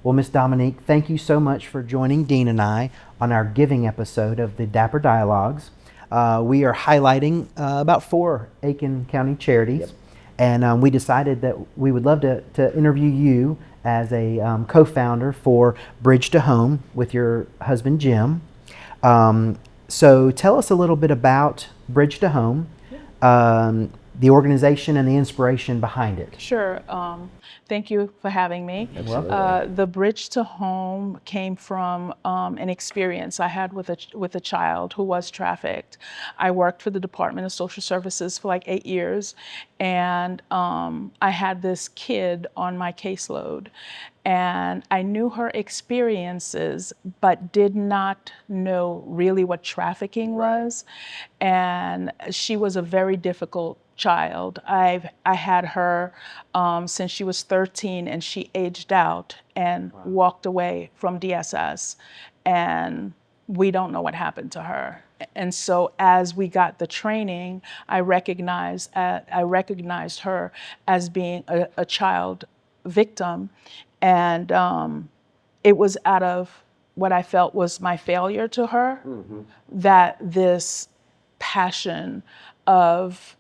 Well, Miss Dominique, thank you so much for joining Dean and I on our giving episode of the Dapper Dialogues. We are highlighting about 4 Aiken County charities, Yep. and we decided that we would love to interview you as a co-founder for Bridge to Home with your husband Jim. So tell us a little bit about Bridge to Home, the organization and the inspiration behind it. Sure. Thank you for having me. Absolutely. The Bridge to Home came from an experience I had with a child who was trafficked. I worked for the Department of Social Services for like 8 years, and I had this kid on my caseload. And I knew her experiences, but did not know really what trafficking was. And she was a very difficult child. I had her since she was 13, and she aged out and walked away from DSS. And we don't know what happened to her. And so as we got the training, I recognized her as being a child victim. And it was out of what I felt was my failure to her, that this passion of,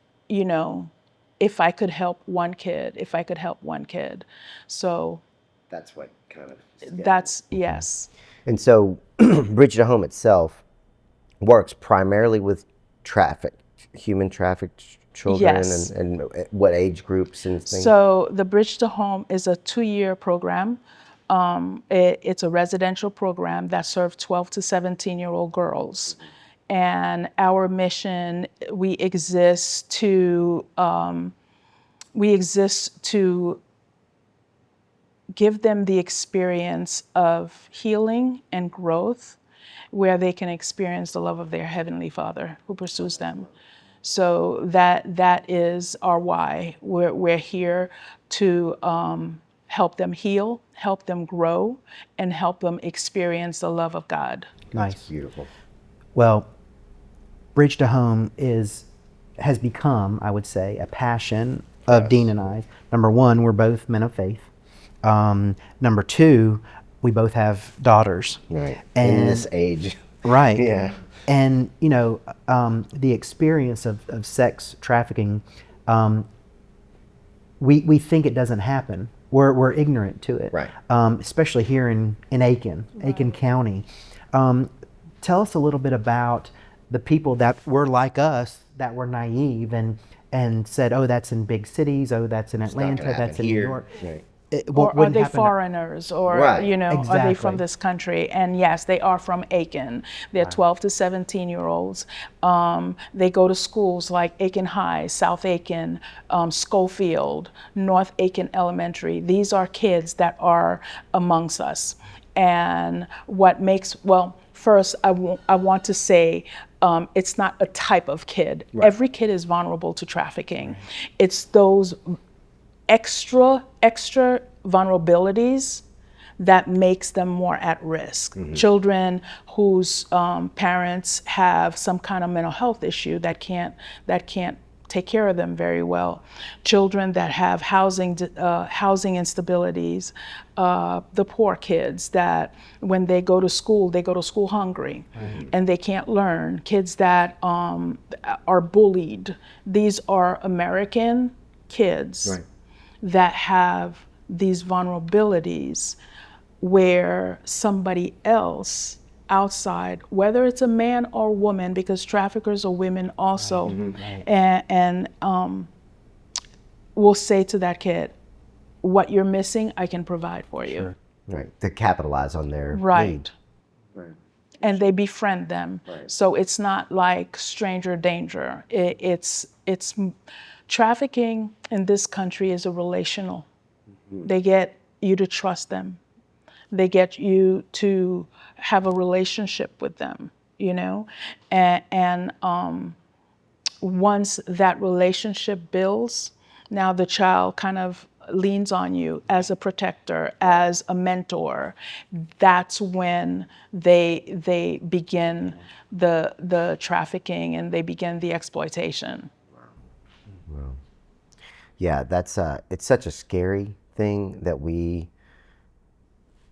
if I could help one kid, if I could help one kid. So That's what kind of. that's, yes. And so, Bridge to Home itself works primarily with human trafficked children, Yes. and what age groups and things. So the Bridge to Home is a 2-year program. It's a residential program that serves 12 to 17-year-old girls. And our mission, we exist to give them the experience of healing and growth, where they can experience the love of their Heavenly Father who pursues them. So that is our why. We're here to help them heal, help them grow, and help them experience the love of God. Nice. That's beautiful. Well, Bridge to Home has become, I would say, a passion of Yes. Dean and I. Number one, we're both men of faith. Number two, we both have daughters. Right. And In this age. right. Yeah. And the experience of sex trafficking, we think it doesn't happen. We're ignorant to it. Right. Especially here in Aiken County. Tell us a little bit about the people that were like us, that were naive and said, oh, that's in big cities, oh, that's in not Atlanta, gonna happen that's in New here. York. Right. Or are they foreigners, or Right. are they Exactly. from this country? And yes, they are from Aiken. They're 12 to 17-year-olds. They go to schools like Aiken High, South Aiken, Schofield, North Aiken Elementary. These are kids that are amongst us. And what makes, well, first I want to say, it's not a type of kid. Right. Every kid is vulnerable to trafficking. It's those extra vulnerabilities that makes them more at risk. Children whose parents have some kind of mental health issue that can't take care of them very well. Children that have housing instabilities. The poor kids that when they go to school hungry, and they can't learn. Kids that are bullied. These are American kids. Right. That have these vulnerabilities where somebody else outside, whether it's a man or woman, because traffickers are women also, and will say to that kid, what you're missing, I can provide for you. Sure. Right. To capitalize on their Right. need. Right. And they befriend them. Right. So it's not like stranger danger. It's trafficking in this country is a relational. They get you to trust them. They get you to have a relationship with them, and once that relationship builds, now the child kind of leans on you as a protector, as a mentor. That's when they begin the trafficking, and they begin the exploitation. Wow. Yeah, that's it's such a scary thing that we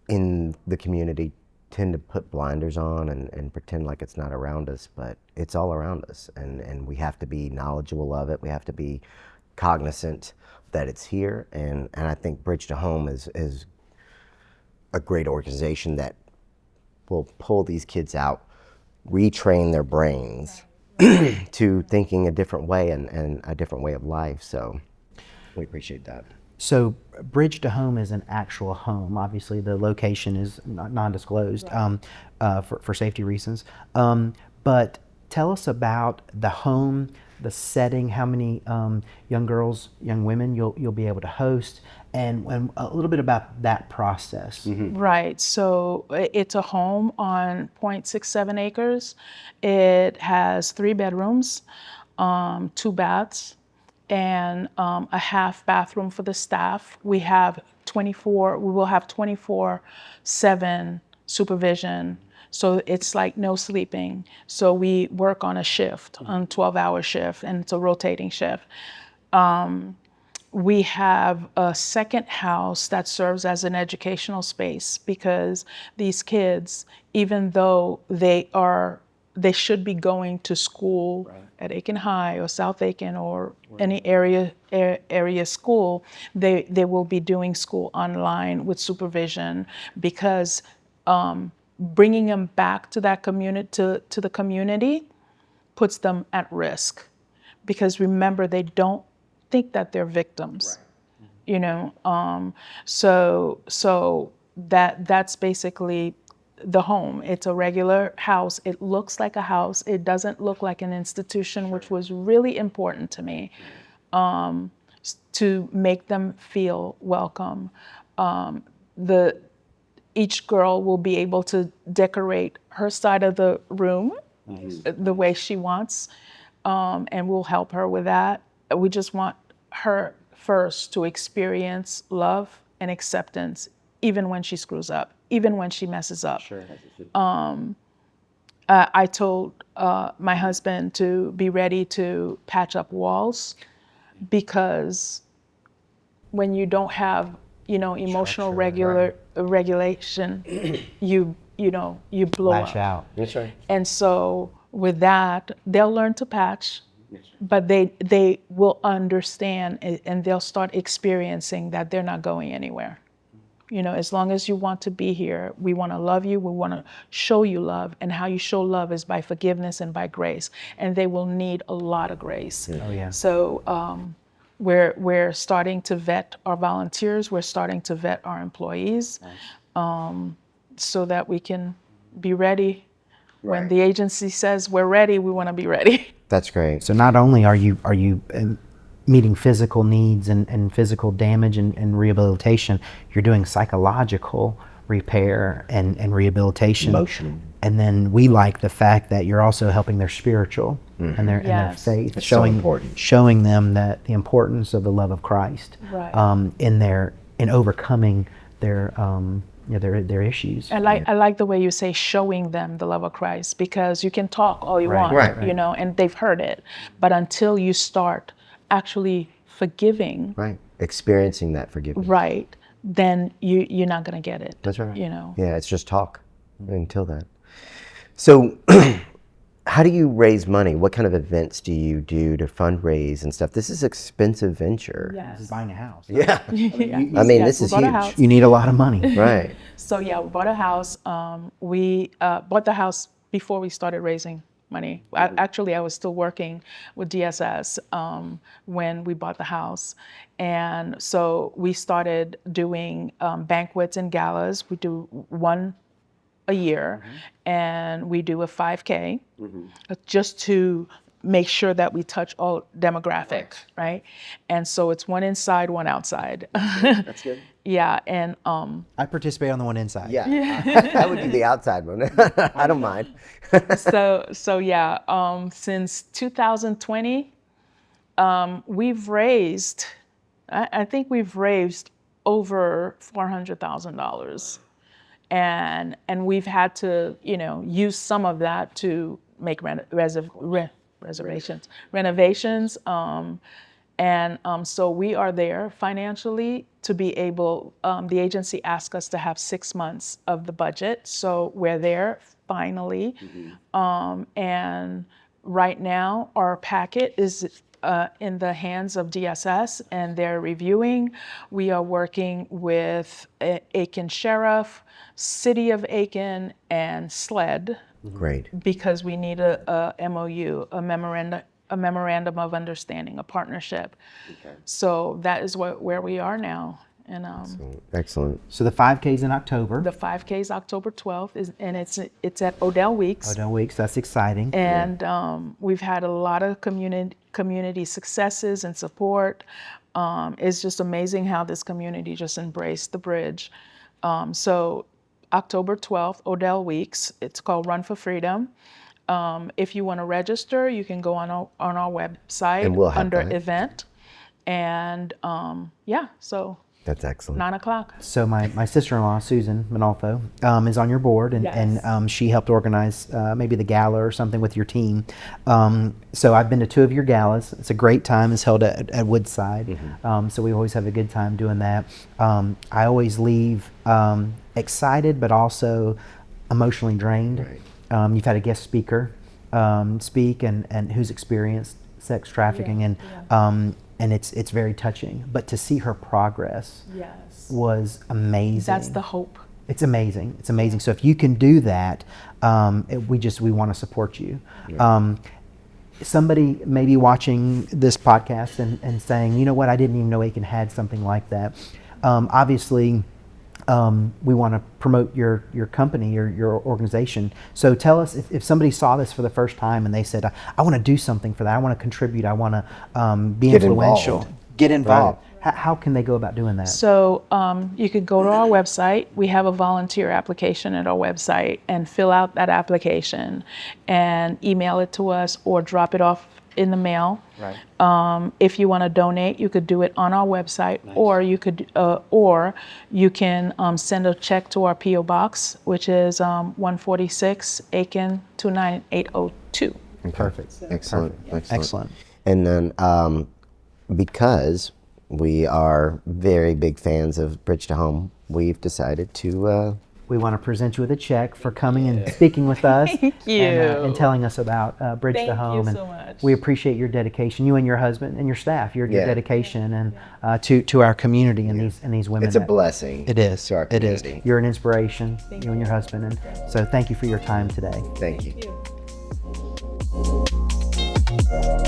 in the community tend to put blinders on and pretend like it's not around us, but it's all around us, and we have to be knowledgeable of it. We have to be cognizant that it's here, and I think Bridge to Home is a great organization that will pull these kids out, retrain their brains to thinking a different way and a different way of life. So we appreciate that. So Bridge to Home is an actual home. Obviously, the location is non-disclosed for safety reasons. But tell us about the home, the setting, how many young girls, young women you'll be able to host, and a little bit about that process. Right. So it's a home on 0.67 acres. It has 3 bedrooms, 2 baths, and a half bathroom for the staff. We will have 24/7 supervision. So it's like no sleeping. So we work on a shift, on 12-hour shift, and it's a rotating shift. We have a second house that serves as an educational space because these kids, even though they should be going to school at Aiken High or South Aiken or any area school, they will be doing school online with supervision because bringing them back to that community to the community puts them at risk, because remember, they don't think that they're victims. You know, so that's basically the home. It's a regular house. It looks like a house. It doesn't look like an institution, which was really important to me, to make them feel welcome. Each girl will be able to decorate her side of the room the way she wants, and we'll help her with that. We just want her first to experience love and acceptance, even when she screws up, even when she messes up. Sure. I told my husband to be ready to patch up walls, because when you don't have, emotional regulation, you blow Lash up. out. That's right. And so with that, they'll learn to patch, but they will understand, and they'll start experiencing that they're not going anywhere. As long as you want to be here, we want to love you. We want to show you love. And how you show love is by forgiveness and by grace. And they will need a lot of grace. Oh yeah. So we're starting to vet our volunteers. We're starting to vet our employees, so that we can be ready. When Right. the agency says we're ready, we want to be ready. That's great. So not only are you meeting physical needs and physical damage and rehabilitation, you're doing psychological repair and rehabilitation. Emotional. And then we like the fact that you're also helping their spiritual and their Yes. faith, That's so important. showing them that the importance of the love of Christ, Right. in overcoming their issues. I like the way you say showing them the love of Christ, because you can talk all you want, Right. and they've heard it. But until you start actually forgiving, Right. Experiencing that forgiveness. right, then you're not going to get it. That's right. Yeah, it's just talk until then. So how do you raise money? What kind of events do you do to fundraise and stuff? This is expensive venture. This is buying a house. Yeah. Yeah. I mean, Yes, this we is bought a huge. house. You need a lot of money. Right. So yeah, we bought a house. We bought the house before we started raising money. I was still working with DSS when we bought the house. And so we started doing banquets and galas. We do one a year, and we do a 5K just to make sure that we touch all demographics, right? And so it's one inside, one outside. That's good. Yeah, and I participate on the one inside. Yeah. I would do the outside one. I don't mind. so yeah, since 2020, we've raised, I think we've raised over $400,000, and we've had to use some of that to make renovations, And so we are there financially to be able, the agency asked us to have 6 months of the budget. So we're there finally. And right now our packet is in the hands of DSS and they're reviewing. We are working with Aiken Sheriff, City of Aiken, and SLED. Great. Because we need a MOU, a memorandum of understanding, a partnership. Okay. So that is where we are now. And Excellent. So the 5K's in October. the 5K is October 12th, and it's at Odell Weeks. Odell Weeks, that's exciting. And we've had a lot of community successes and support. It's just amazing how this community just embraced the bridge. So October 12th, Odell Weeks. It's called Run for Freedom. If you want to register, you can go on our website And we'll have under that. event. And so That's excellent. 9 o'clock. So my sister-in-law, Susan Minolfo, is on your board, and, Yes. and she helped organize maybe the gala or something with your team. So I've been to 2 of your galas. It's a great time. It's held at Woodside. So we always have a good time doing that. I always leave excited, but also emotionally drained. Right. You've had a guest speaker speak, and who's experienced sex trafficking, and it's very touching. But to see her progress Yes. was amazing. That's the hope. It's amazing. It's amazing. So if you can do that, we want to support you. Somebody may be watching this podcast and saying, you know what, I didn't even know Aiken had something like that. Obviously, we want to promote your company, your organization. So tell us, if somebody saw this for the first time and they said, I want to do something for that, I want to contribute, I want to be Get influential, involved. get involved. How can they go about doing that? So you could go to our website. We have a volunteer application at our website and fill out that application and email it to us or drop it off in the mail. Right. If you want to donate, you could do it on our website, or you can send a check to our PO box, which is 146 Aiken 29802. Perfect. Excellent. Excellent. And then because we are very big fans of Bridge to Home, we've decided to We want to present you with a check for coming and speaking with us. Thank you. And telling us about Bridge to Thank you Home. so And much. we appreciate your dedication, you and your husband and your staff, your dedication and to our community and these women. it's a blessing. It is. To our It is. community. You're an inspiration, you and your husband. And so thank you for your time today. Thank you. Thank you.